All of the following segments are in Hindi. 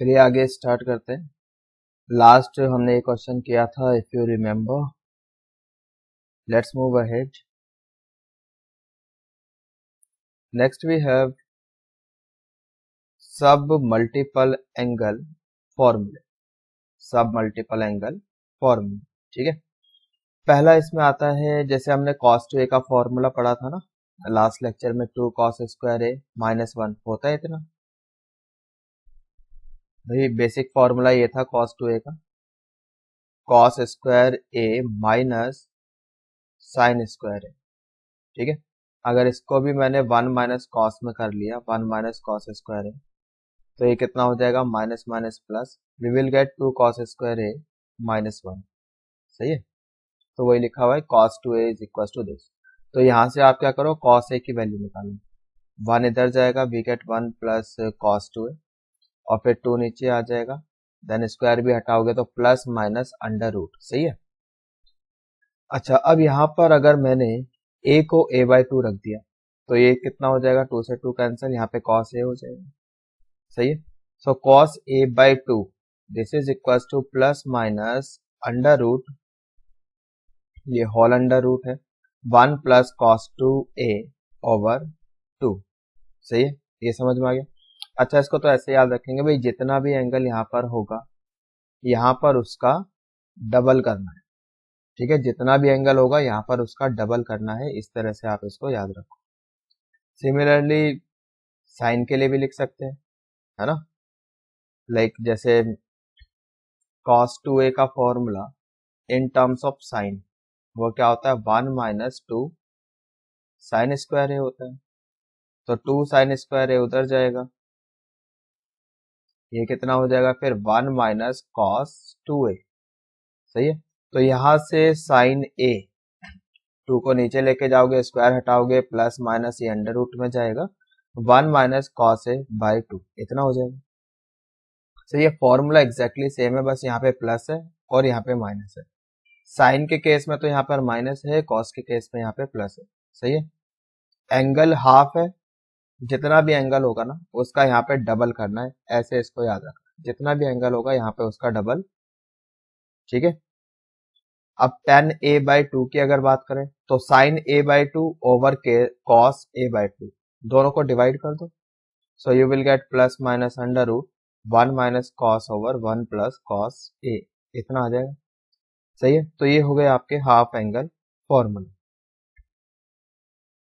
चलिए आगे स्टार्ट करते हैं। लास्ट हमने एक क्वेश्चन किया था, if you remember. Let's move ahead. Next we have sub multiple angle फॉर्मूले। सब मल्टीपल एंगल फॉर्मूले, ठीक है। पहला इसमें आता है, जैसे हमने cos 2a का फॉर्मूला पढ़ा था ना लास्ट लेक्चर में, 2 cos स्क्वायर a माइनस 1 होता है इतना। भाई बेसिक फॉर्मूला ये था cos 2a का, cos square a minus sine square a, ठीक है। अगर इसको भी मैंने 1 माइनस कॉस में कर लिया, 1 माइनस कॉस स्क्वायर a, तो ये कितना हो जाएगा, minus minus plus, we will get 2 cos square a minus 1। सही है, तो वही लिखा हुआ है cos 2a is equal to this. तो यहाँ से आप क्या करो, cos a की वैल्यू निकालो, 1 इधर जाएगा, we get 1 plus cos 2a, और फिर 2 नीचे आ जाएगा, देन स्क्वायर भी हटाओगे तो प्लस माइनस अंडर रूट। सही है। अच्छा, अब यहाँ पर अगर मैंने a को a/2 रख दिया तो ये कितना हो जाएगा, 2 से 2 कैंसिल, यहाँ पे cos a हो जाएगा। सही है। So cos a/2 this is equal to plus minus under root, ये होल अंडर रूट है, 1 प्लस cos 2a ओवर 2। सही है, ये समझ में आ गया। अच्छा, इसको तो ऐसे याद रखेंगे भाई, जितना भी एंगल यहाँ पर होगा यहाँ पर उसका डबल करना है, ठीक है। जितना भी एंगल होगा यहाँ पर उसका डबल करना है, इस तरह से आप इसको याद रखो। सिमिलरली साइन के लिए भी लिख सकते हैं, है ना। लाइक जैसे cos 2a का formula in terms of sine वो क्या होता है, 1 माइनस 2 साइन स्क्वायर a होता है। तो 2 साइन स्क्वायर a उधर जाएगा, ये कितना हो जाएगा फिर 1 माइनस कॉस 2a। सही है। तो यहां से साइन a, 2 को नीचे लेके जाओगे, स्क्वायर हटाओगे, प्लस माइनस ये अंडर रूट में जाएगा, 1 माइनस कॉस a बाई 2 इतना हो जाएगा। सही है, फॉर्मूला एग्जैक्टली सेम है, बस यहाँ पे प्लस है और यहाँ पे माइनस है। साइन के केस में तो यहाँ पर माइनस है, कॉस के केस में यहाँ पे प्लस है। सही है। एंगल हाफ है, जितना भी एंगल होगा ना उसका यहाँ पे डबल करना है, ऐसे इसको याद रखना, जितना भी एंगल होगा यहाँ पे उसका डबल, ठीक है। अब tan a/2 की अगर बात करें तो sin a/2 ओवर के cos a/2 दोनों को डिवाइड कर दो, so you will get plus minus under root 1 minus cos over 1 plus cos a, इतना आ जाएगा। सही है, तो ये हो गए आपके हाफ एंगल फॉर्मूला।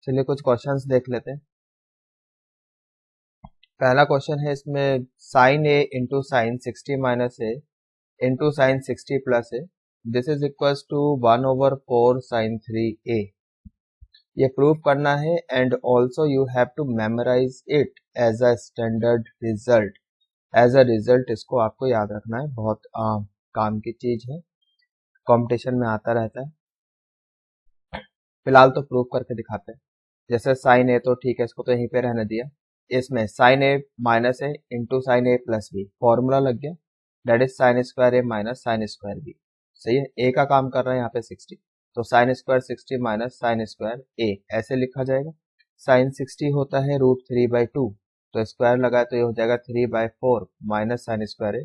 चलिए कुछ क्वेश्चंस देख लेते हैं। पहला क्वेश्चन है इसमें, sine a into sine 60 minus a into sine 60 plus a this is equal to 1 over 4 sine 3a। ये प्रूव करना है and also you have to memorise it as a standard result. As a result इसको आपको याद रखना है, बहुत काम की चीज है, कंपटीशन में आता रहता है। फिलहाल तो प्रूव करके दिखाते हैं। जैसे साइन ए तो ठीक है, इसको तो यहीं पे रहने दिया, इसमें sine A minus A into sine A plus B formula लग गया, that is sine square A minus sine square B. सही है, ए का काम कर रहा है यहाँ पे 60, तो sine square 60 minus sine square A ऐसे लिखा जाएगा। साइन 60 होता है √3/2, तो स्क्वायर लगाए तो ये हो जाएगा 3/4 माइनस साइन स्क्वायर ए।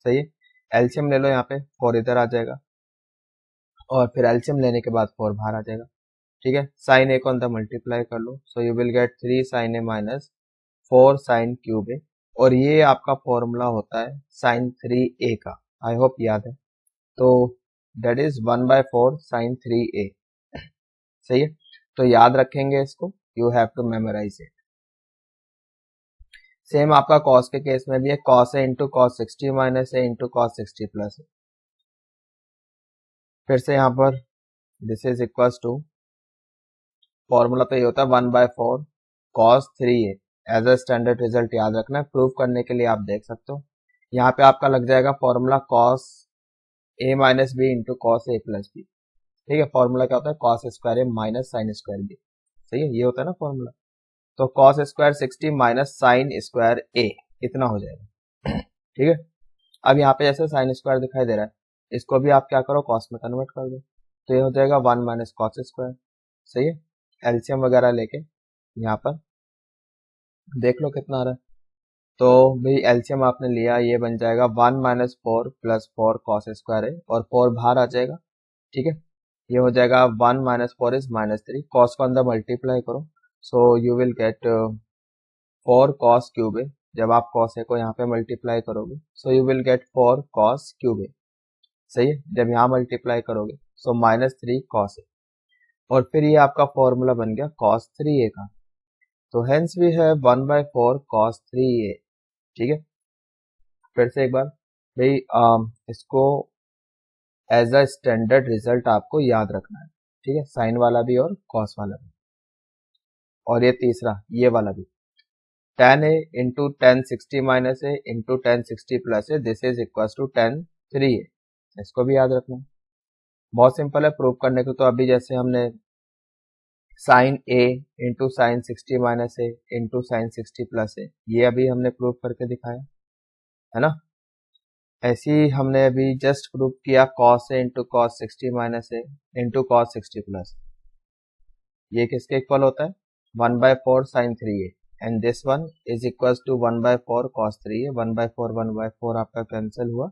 सही है, एलसीएम ले लो, यहाँ पे 4 इधर आ जाएगा और फिर एलसीएम लेने के बाद 4 बाहर आ जाएगा, ठीक है। साइन ए को अंदर मल्टीप्लाई कर लो, so you will get 3 sine A minus 4 sine cube A, और ये आपका फॉर्मूला होता है साइन 3a का, आई होप याद है। तो दैट इज 1/4 साइन 3a। सही है, तो याद रखेंगे इसको, you have to memorise it. Same आपका कॉस के केस में भी है, cos A into cos 60 minus A into cos 60 plus A. फिर से यहाँ पर this is equal to, formula तो ये होता है 1/4 cos 3a, as a standard result याद रखना है। प्रूव करने के लिए आप देख सकते हो, यहाँ पे आपका लग जाएगा formula cos a minus B into cos A plus B, ठीक है। फॉर्मूला क्या होता है, cos square A minus sine square B. सही है, ये होता है ना फॉर्मूला। तो cos square 60 minus sine square A इतना हो जाएगा, ठीक है। अब यहाँ पे जैसे साइन स्क्वायर दिखाई दे रहा है, इसको भी आप क्या करो, cos में कन्वर्ट कर दो, तो ये हो जाएगा 1 माइनस कॉस स्क्वायर। सही है, एलसीएम वगैरह लेके यहाँ पर देख लो कितना आ रहा है, तो भाई एलसीएम आपने लिया, ये बन जाएगा 1 - 4 + 4 कॉस स्क्वायर है, और 4 बाहर आ जाएगा। ठीक है, ये हो जाएगा 1 - 4 इज -3, कॉस को अंदर मल्टीप्लाई करो, सो you will gate 4 cos cube है। जब आप कॉस ए को यहाँ पे मल्टीप्लाई करोगे, सो you will gate 4 cos cube है। सही है, जब यहाँ मल्टीप्लाई करोगे सो -3 कॉस ए, और फिर ये आपका फॉर्मूला बन गया cos 3a का। तो हेंस वी है 1/4 cos 3a। ठीक है, फिर से एक बार भाई इसको एज अ स्टैंडर्ड रिजल्ट आपको याद रखना है। ठीक है, साइन वाला भी और कॉस वाला भी, और ये तीसरा ये वाला भी, tan a into tan 60 minus A into tan 60 plus A, this is equal to tan 3a। इसको भी याद रखना है, बहुत सिंपल है प्रूव करने को। तो अभी जैसे हमने sign A into sine 60 minus A into sine 60 plus ए, ये अभी हमने प्रूव करके दिखाया है ना। ऐसे ही हमने अभी जस्ट प्रूव किया cos A into cos 60 minus A into cos 60 plus, ये किसके इक्वल होता है 1/4 sine 3a, and this one is equal to 1/4 cos 3a। 1/4 1/4 आपका कैंसिल हुआ,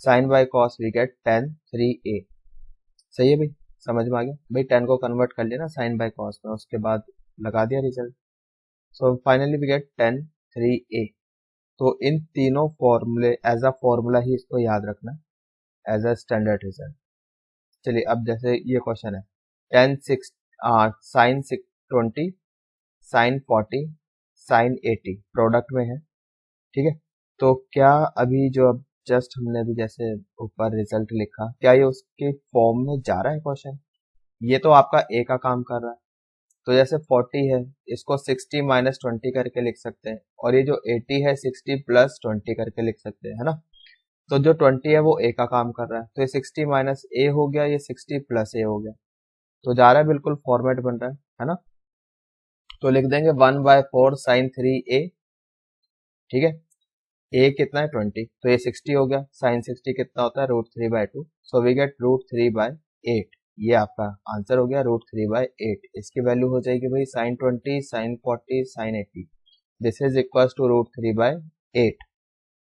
sine by cos we get tan 3a। सही है भाई, समझ में आ गया भाई, tan को कन्वर्ट कर लिया ना साइन बाय कॉस में, उसके बाद लगा दिया result, so finally we get tan 3a। तो इन तीनों फॉर्मूले एज अ फॉर्मूला ही इसको याद रखना एज अ स्टैंडर्ड रिजल्ट। चलिए अब जैसे ये क्वेश्चन है, ten six sine 20 sine 40 sine 80 product में है। ठीक है, तो क्या अभी जो अब जस्ट हमने अभी जैसे ऊपर रिजल्ट लिखा, क्या ये उसके फॉर्म में जा रहा है क्वेश्चन? ये तो आपका ए का काम कर रहा है। तो जैसे 40 है, इसको 60 माइनस 20 करके लिख सकते हैं, और ये जो 80 है 60 प्लस 20 करके लिख सकते हैं, है ना। तो जो 20 है वो ए का काम कर रहा है, तो ये 60 माइनस ए हो गया, ये 60 प्लस ए हो गया, तो जा रहा है बिल्कुल फॉर्मेट बन रहा है ना। तो लिख देंगे 1/4 साइन 3a। ठीक है, ए कितना है 20, तो ये 60 हो गया, साइन 60 कितना होता है √3/2, सो वी गेट √3/8। ये आपका आंसर हो गया √3/8। इसकी वैल्यू हो जाएगी भाई sine 20 sine 40 sine 80, this is equal to √3/8।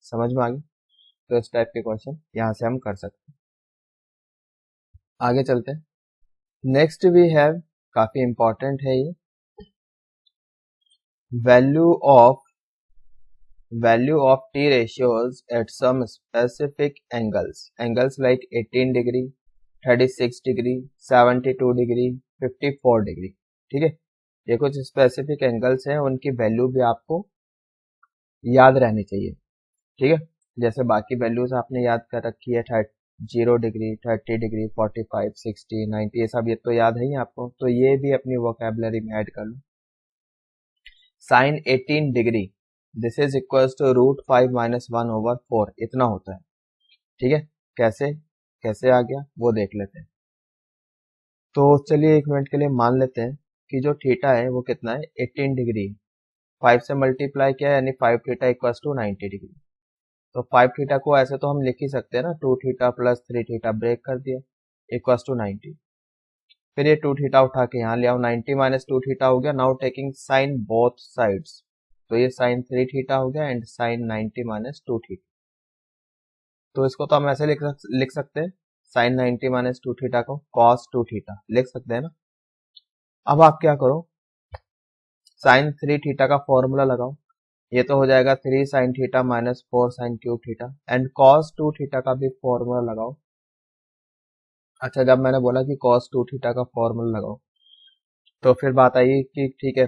समझ में आ गया। तो इस टाइप के क्वेश्चन यहाँ से हम कर सकते हैं। आगे चलते हैं, नेक्स्ट वी हैव, काफी इंपॉर्टेंट है ये, value of t ratios at some specific angles like 18 degree 36 degree 72 degree 54 degree. ठीक है, ये कुछ स्पेसिफिक एंगल्स हैं, उनकी वैल्यू भी आपको याद रहनी चाहिए। ठीक है, जैसे बाकी वैल्यूज आपने याद कर रखी है 0 डिग्री 30 डिग्री 45 60 90, ये सब ये तो याद है ही आपको, तो ये भी अपनी वोकेबलरी में ऐड कर लो। Sine 18 degree this is equal to √5 - 1/4, इतना होता है। ठीक है, कैसे कैसे आ गया वो देख लेते हैं। तो चलिए एक मिनट के लिए मान लेते हैं कि जो थीटा है वो कितना है 18 डिग्री, 5 से मल्टीप्लाई किया यानी 5 थीटा इक्वल टू 90 डिग्री। तो 5 थीटा को ऐसे तो हम लिख ही सकते हैं ना, 2 थीटा प्लस 3 थीटा ब्रेक कर दिया इक्वल टू 90। फिर ये 2 थीटा उठा के यहाँ ले आओ, 90 माइनस 2 थीटा हो गया, now taking sine both sides, तो ये साइन 3 थीटा हो गया एंड साइन 90 माइनस 2 थीटा। तो इसको तो हम ऐसे लिख सकते हैं, साइन 90 माइनस 2 थीटा को कॉस 2 थीटा लिख सकते हैं ना। अब आप क्या करो, साइन 3 थीटा का फॉर्मूला लगाओ, ये तो हो जाएगा 3 sine theta minus 4 sine cube theta, and cos 2 theta का भी फॉर्मूला लगाओ। अच्छा, जब मैंने बोला कि कॉस 2 थीटा का फॉर्मूला लगाओ, तो फिर बात आई कि ठीक है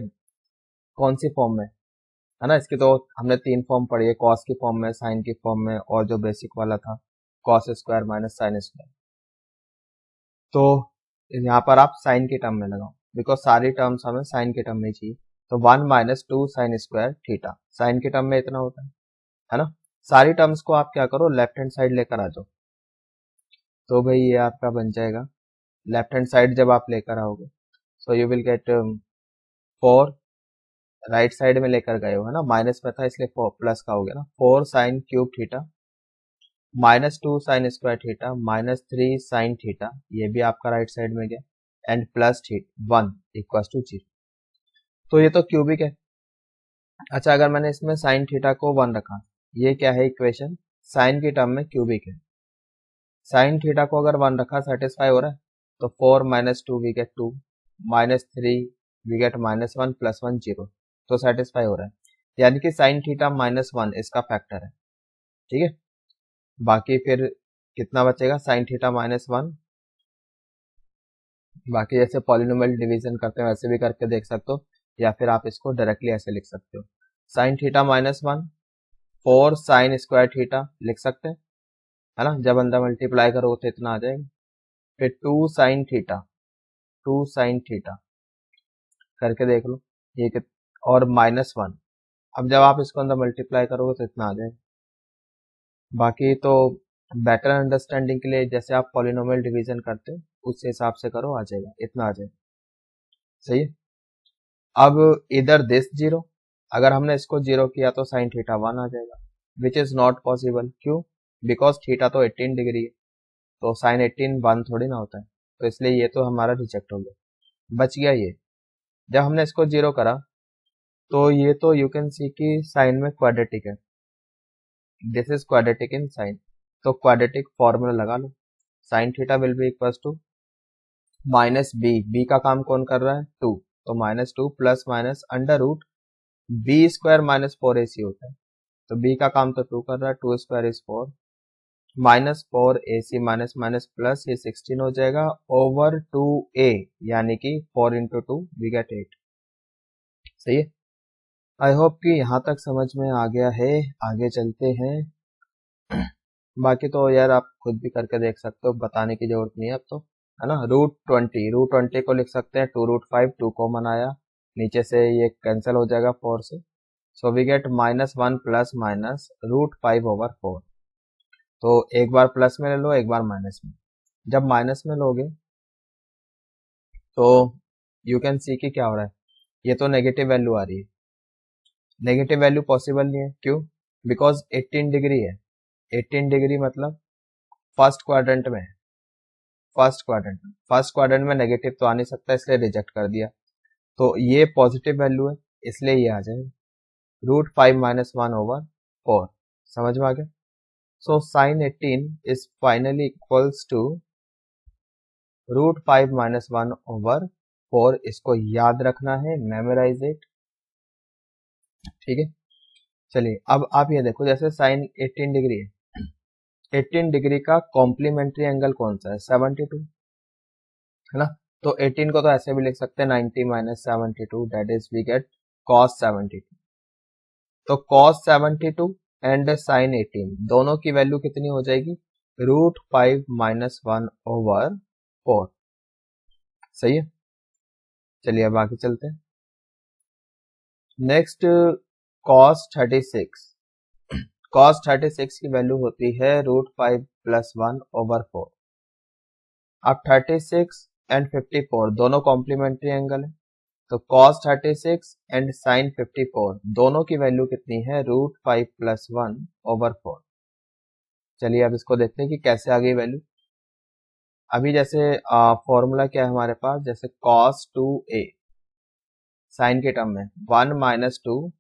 कौन सी फॉर्म में, है ना। इसकी तो हमने 3 फॉर्म पढ़ी है, कॉस की फॉर्म में, साइन की फॉर्म में, और जो बेसिक वाला था cos square minus sine square. तो यहाँ पर आप साइन के टर्म में लगाओ, बिकॉज सारी टर्म्स हमें साइन के टर्म में चाहिए। तो 1 - 2 साइन स्क्वायर थीटा, साइन के टर्म में इतना होता है ना। सारी टर्म्स को आप क्या करो, लेफ्ट हैंड साइड लेकर आ जाओ। तो भाई ये आपका बन जाएगा, लेफ्ट हैंड साइड जब आप लेकर आओगे, सो you will gate 4, right side में लेकर गए हो है ना, माइनस में था इसलिए प्लस का हो गया ना, 4 sine cube theta minus 2 sine square theta minus 3 sine theta, ये भी आपका राइट साइड में गया, एंड प्लस 1 इक्वल टू 0। तो ये तो क्यूबिक है अच्छा, अगर मैंने इसमें साइन थीटा को 1 रखा, ये क्या है इक्वेशन, साइन की टर्म में क्यूबिक है, साइन थीटा को अगर 1 रखा सेटिस्फाई हो रहा है, तो 4 minus 2 we get 2, minus 3 we get -1 plus 1 0, तो सेटिस्फाई हो रहा है, यानी कि साइन थीटा -1 इसका फैक्टर है। ठीक है, बाकी फिर कितना बचेगा, साइन थीटा -1, बाकी जैसे पॉलिनोमियल डिवीजन करते हैं वैसे भी करके देख सकते हो, या फिर आप इसको डायरेक्टली ऐसे लिख सकते हो, sine theta -1 4 sine square theta लिख सकते हैं, है ना, जब अंदर मल्टीप्लाई करो तो इतना आ जाएगा, फिर 2 साइन थीटा करके देख लो, ये और -1, अब जब आप इसको अंदर मल्टीप्लाई करोगे तो इतना आ जाएगा। बाकी तो बेटर अंडरस्टैंडिंग के लिए जैसे आप पॉलिनोमियल डिवीजन करते हो उस हिसाब से करो, आ जाएगा, इतना आ जाएगा। सही है, अब इधर दिस 0, अगर हमने इसको 0 किया तो साइन थीटा 1 आ जाएगा, विच इज नॉट पॉसिबल, क्यों, बिकॉज थीटा तो 18 डिग्री है, तो साइन 18 1 थोड़ी ना होता है, तो इसलिए ये तो हमारा रिजेक्ट हो गया, बच गया ये। जब हमने इसको 0 करा तो ये तो यू कैन सी कि साइन में क्वाड्रेटिक है, this is quadratic in sine, तो क्वाड्रेटिक फॉर्मूला लगा लो, sine theta will be equal to minus B का काम कौन कर रहा है, 2, तो -2 plus minus under root B square -4ac होता है, तो बी का काम तो 2 कर रहा है, 2 square is 4, -4ac minus minus plus ये 16 हो जाएगा ओवर 2a, यानी कि 4 इंटू 2 वी गेट 8। सही है, आई होप कि यहाँ तक समझ में आ गया है, आगे चलते हैं। बाकी तो यार आप खुद भी करके देख सकते हो, बताने की जरूरत नहीं है अब तो, है ना। रूट 20 को लिख सकते हैं 2√5, 2 कॉमन आया, नीचे से ये कैंसिल हो जाएगा 4 से, so we get -1 plus minus √5/4, तो एक बार प्लस में ले लो, एक बार माइनस में, जब माइनस में लोगे तो यू कैन सी कि क्या हो रहा है, ये तो नेगेटिव वैल्यू आ रही है, नेगेटिव वैल्यू पॉसिबल नहीं है, क्यों, बिकॉज 18 डिग्री है, 18 डिग्री मतलब फर्स्ट क्वाड्रेंट में है, फर्स्ट क्वाड्रेंट में नेगेटिव तो आ नहीं सकता, इसलिए रिजेक्ट कर दिया, तो ये पॉजिटिव वैल्यू है, इसलिए ये आ जाएगा √5 -1/4, समझ में आ गया। So sine 18 is finally equals to √5 -1/4, इसको याद रखना है, मेमोराइज इट। ठीक है, चलिए अब आप ये देखो, जैसे साइन 18 डिग्री है, 18 डिग्री का कॉम्प्लीमेंट्री एंगल कौन सा है, 72, है ना, तो 18 को तो ऐसे भी लिख सकते हैं 90 - 72, that is we get cos 72, तो cos 72 एंड साइन 18 दोनों की वैल्यू कितनी हो जाएगी, √5 -1/4। सही है, चलिए अब आगे चलते हैं। नेक्स्ट cos 36, cos 36 की वैल्यू होती है √5 + 1/4। अब 36 एंड 54 दोनों कॉम्प्लीमेंट्री एंगल है, तो cos 36 एंड sin 54 दोनों की वैल्यू कितनी है, √5 + 1/4। चलिए अब इसको देखते हैं कि कैसे आ गई वैल्यू। अभी जैसे फॉर्मूला क्या है हमारे पास, जैसे cos 2a साइन के टर्म में 1 - 2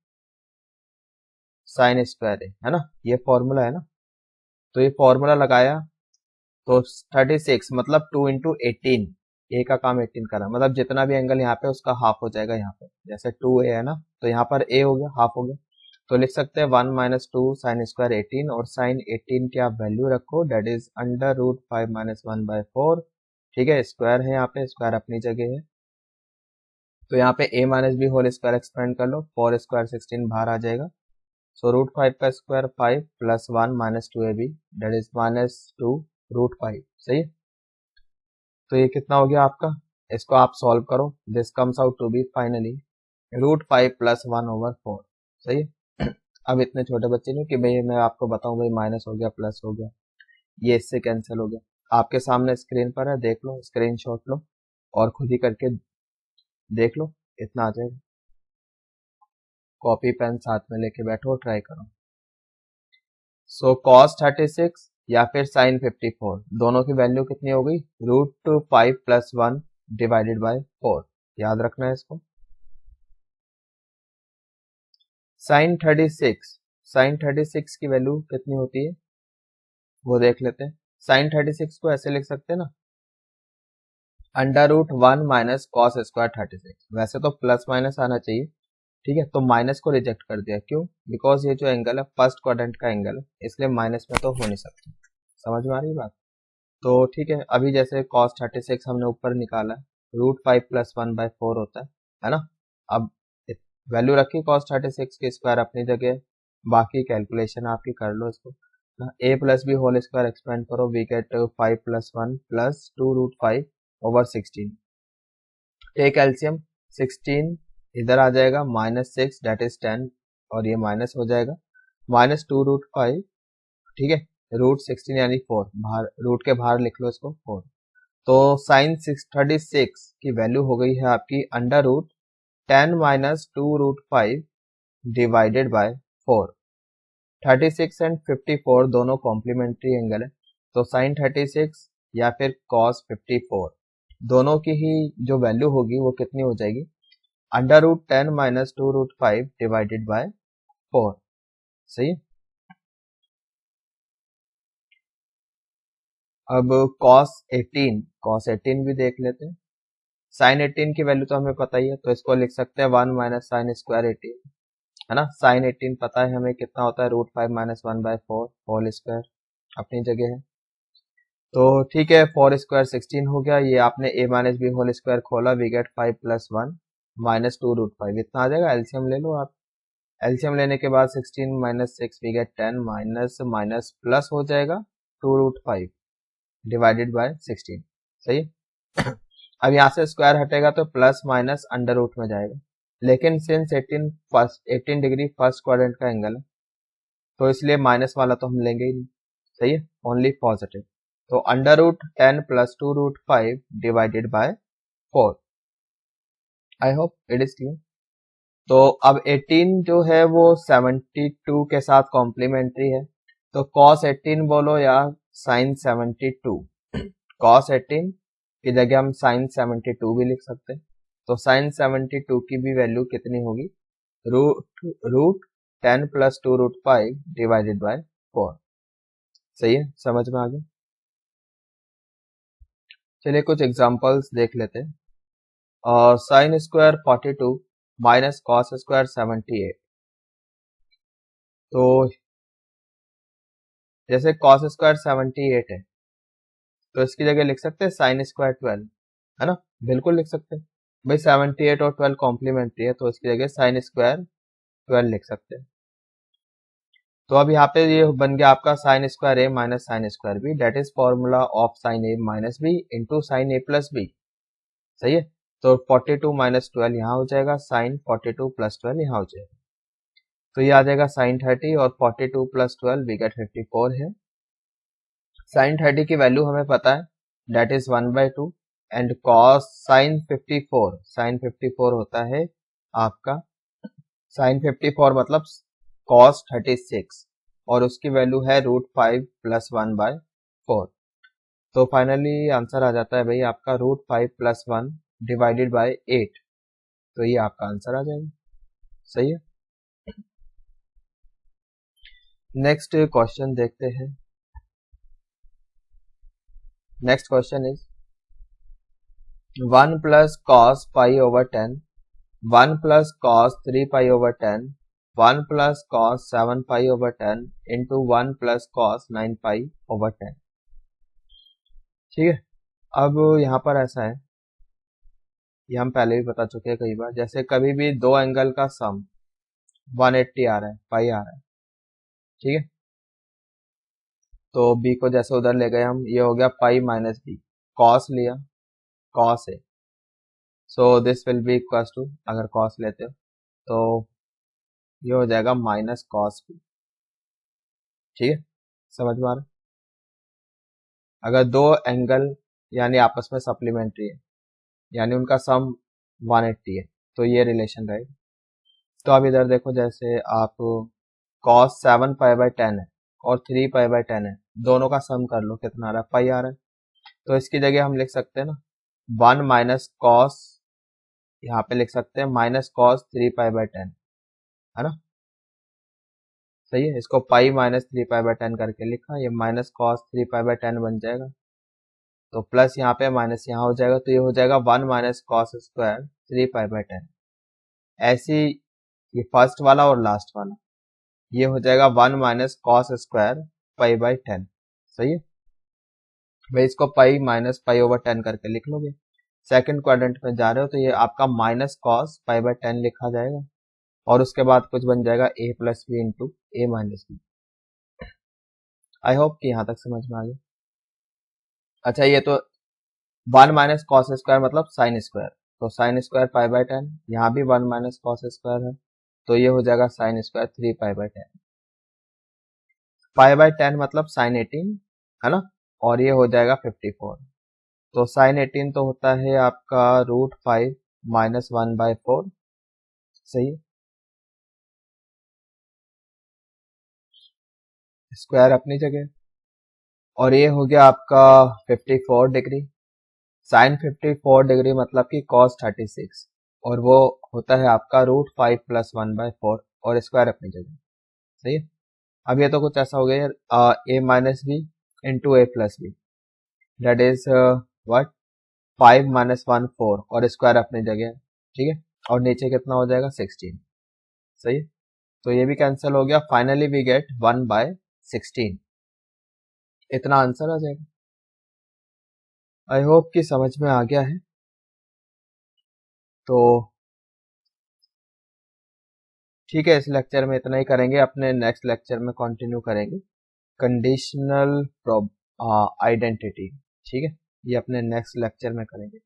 साइन स्क्वायर है ना, ये फॉर्मूला है ना, तो ये फॉर्मूला लगाया तो 36 मतलब 2 इंटू 18, ए का काम 18 करा, मतलब जितना भी एंगल यहाँ पे उसका हाफ हो जाएगा, यहाँ पे जैसे 2a है ना, तो यहाँ पर a हो गया, हाफ हो गया, तो लिख सकते हैं 1 - 2 साइन स्क्वायर 18, और साइन 18 की आप वैल्यू रखो, डेट इज अंडर √5 - 1/4। ठीक है, स्क्वायर है, यहाँ पे स्क्वायर अपनी जगह है, तो यहाँ पे a - b whole square expand कर लो, 4 स्क्वायर 16 बाहर आ जाएगा, सो √5 का square 5 plus 1 - 2ab, date is -2 √5। सही है, तो ये कितना हो गया आपका, इसको आप सॉल्व करो, this comes out to be finally √5 + 1/4। सही है, अब इतने छोटे बच्चे नहीं कि भाई मैं आपको बताऊं भाई माइनस हो गया प्लस हो गया, ये इससे कैंसिल हो गया, आपके सामने स्क्रीन पर है, देख लो, स्क्रीनशॉट लो और खुद ही करके देख लो, इतना आ जाएगा, कॉपी पेन साथ में लेके बैठो, ट्राई करो। सो cos 36 या फिर sin 54 दोनों की वैल्यू कितनी हो गई, √5 + 1 डिवाइडेड बाय 4, याद रखना है इसको। साइन 36 की वैल्यू कितनी होती है वो देख लेते हैं। साइन 36 को ऐसे लिख सकते हैं ना, √1 माइनस कॉस स्क्वायर 36। वैसे तो प्लस माइनस आना चाहिए, ठीक है, तो माइनस को रिजेक्ट कर दिया। क्यों? बिकॉज ये जो एंगल है फर्स्ट क्वाड्रेंट का एंगल है, इसलिए माइनस में तो हो नहीं सकता। समझ में आ रही बात? तो ठीक है, अभी जैसे cos 36 हमने ऊपर निकाला है, √5 प्लस 1/4 होता है ना। अब वैल्यू रखी cos 36 की, स्क्वायर अपनी जगह, बाकी कैलकुलेशन आपकी कर लो इसको। a plus B whole square expand करो, we get 5 plus 1 plus 2√5/16। Take LCM, 16 इधर आ जाएगा, -6 डेट इज 10, और ये माइनस हो जाएगा, -2√5, ठीक है, √16 यानी 4, बाहर रूट के बाहर लिख लो इसको 4। तो साइन 36 की वैल्यू हो गई है आपकी √10 माइनस 2√5 डिवाइडेड बाय 4। 36 एंड 54 दोनों कॉम्प्लीमेंट्री एंगल है, तो साइन 36 या फिर कॉस 54 दोनों की ही जो वैल्यू होगी वो कितनी हो जाएगी, √10 माइनस 2√5 डिवाइडेड बाय 4। सही है। अब cos 18 भी देख लेते हैं। साइन 18 की वैल्यू तो हमें पता ही है, तो इसको लिख सकते हैं 1 माइनस साइन स्क्वायर 18, है ना। साइन 18 पता है हमें कितना होता है, √5 माइनस 1/4 होल स्क्वायर अपनी जगह है। तो ठीक है, 4 स्क्वायर 16 हो गया, ये आपने a minus B whole square खोला, वी गेट 5 प्लस 1 माइनस 2√5, इतना आ जाएगा। एलसीएम ले लो आप, एलसीएम लेने के बाद 16 minus 6 we get 10, minus minus plus हो जाएगा 2√5 डिवाइडेड बाय 16। सही है। अब यहाँ से स्क्वायर हटेगा तो प्लस माइनस अंडर रूट में जाएगा, लेकिन सिंस 18 डिग्री फर्स्ट क्वाड्रेंट का एंगल है, तो इसलिए माइनस वाला तो हम लेंगे ही नहीं। सही है, ओनली पॉजिटिव। तो √10 plus 2√5 divided by 4। I hope it is clear. तो अब 18 जो है वो 72 के साथ कॉम्प्लीमेंट्री है, तो cos 18 बोलो या sin 72। cos 18 की जगह हम sin 72 भी लिख सकते हैं, तो sin 72 की भी वैल्यू कितनी होगी, रूट 10 प्लस 2√5 डिवाइडेड बाय 4। सही है, समझ में आ गया। चलिए कुछ एग्जांपल्स देख लेते हैं। और sin square 42 minus cos square 78। तो जैसे cos स्क्वायर 78 है, तो इसकी जगह लिख सकते हैं sin स्क्वायर 12, है ना, बिल्कुल लिख सकते हैं भाई, 78 और 12 कॉम्प्लीमेंट्री है, तो इसकी जगह sin स्क्वायर 12 लिख सकते हैं। तो अब यहाँ पे ये बन गया आपका sin square a minus sine square b, that is formula of sin a minus b into sine a plus b। सही है, तो 42 माइनस 12 यहाँ हो जाएगा, sin 42 प्लस 12 यहाँ हो जाएगा, तो ये आ जाएगा sin 30, और 42 प्लस 12 वी गेट 54 है। sin 30 की वैल्यू हमें पता है, that is 1/2, and cos sin 54 होता है आपका, sin 54 मतलब cos 36, और उसकी वैल्यू है √5 प्लस 1/4। तो फाइनली आंसर आ जाता है भाई आपका √5 प्लस 1 डिवाइडेड बाय 8, तो ये आपका आंसर आ जाएगा। सही है। नेक्स्ट क्वेश्चन देखते हैं। Next question is 1 plus cos pi over 10, 1 plus cos 3 pi over 10, 1 plus cos 7 pi over 10 into 1 plus cos 9 pi over 10। ठीक है, अब यहाँ पर ऐसा है, ये हम पहले भी बता चुके हैं कई बार, जैसे कभी भी दो एंगल का सम 180 आ रहा है, पाई आ रहा है, ठीक है, तो b को जैसे उधर ले गए हम, ये हो गया पाई माइनस बी, कॉस लिया, कॉस है, so this will be equal to, अगर कॉस लेते हो तो ये हो जाएगा माइनस कॉस बी। ठीक है, समझ में आ रहा है। अगर दो एंगल यानी आपस में सप्लीमेंट्री है, यानी उनका सम 180 है, तो ये रिलेशन रहेगा। तो अब इधर देखो, जैसे आप cos 7 पाई बाय 10 है और 3 पाई बाय 10 है, दोनों का सम कर लो, कितना आ रहा है, पाई आ रहा है, तो इसकी जगह हम लिख सकते हैं ना 1 माइनस कॉस, यहाँ पे लिख सकते हैं माइनस कॉस 3 पाई बाय 10, है ना। सही है। इसको पाई माइनस 3 पाई/10 करके लिखा, ये माइनस कॉस 3 पाई/10 बन जाएगा, तो प्लस यहाँ पे माइनस यहाँ हो जाएगा, तो ये हो जाएगा 1 माइनस कॉस स्क्वायर 3 पाई/10। ऐसी ये फर्स्ट वाला और लास्ट वाला ये हो जाएगा 1 माइनस कॉस स्क्वायर पाई/10। सही है भाई, इसको पाई माइनस पाई/10 करके लिख लोगे। सेकंड क्वाड्रेंट में जा रहे हो तो ये आपका माइनस कॉस पाई/10 लिखा जाएगा, और उसके बाद कुछ बन जाएगा a plus B into A minus B. I hope कि यहाँ तक समझ में आ गया। अच्छा, ये तो 1 माइनस कॉस स्क्वायर मतलब साइन स्क्वायर, तो साइन स्क्वायर पाई/10, यहाँ भी 1 माइनस कॉस स्क्वायर है, तो ये हो जाएगा साइन स्क्वायर 3 पाई/10। पाई/10 मतलब साइन 18 है ना, और ये हो जाएगा 54। तो साइन 18 तो होता है आपका √5 माइनस 1/4। सही है, स्क्वायर अपनी जगह, और ये हो गया आपका 54 डिग्री। साइन 54 डिग्री मतलब कि कॉस 36, और वो होता है आपका √5 प्लस 1/4, और स्क्वायर अपनी जगह। सही है। अब ये तो कुछ ऐसा हो गया a minus B into A plus B, that is what 5 minus 1 4, और स्क्वायर अपनी जगह है। ठीक है, और नीचे कितना हो जाएगा 16। सही है, तो ये भी कैंसिल हो गया। Finally we get 1/16। इतना आंसर आ जाएगा। आई होप कि समझ में आ गया है। तो ठीक है, इस लेक्चर में इतना ही करेंगे, अपने नेक्स्ट लेक्चर में कंटिन्यू करेंगे कंडीशनल आइडेंटिटी। ठीक है, ये अपने नेक्स्ट लेक्चर में करेंगे।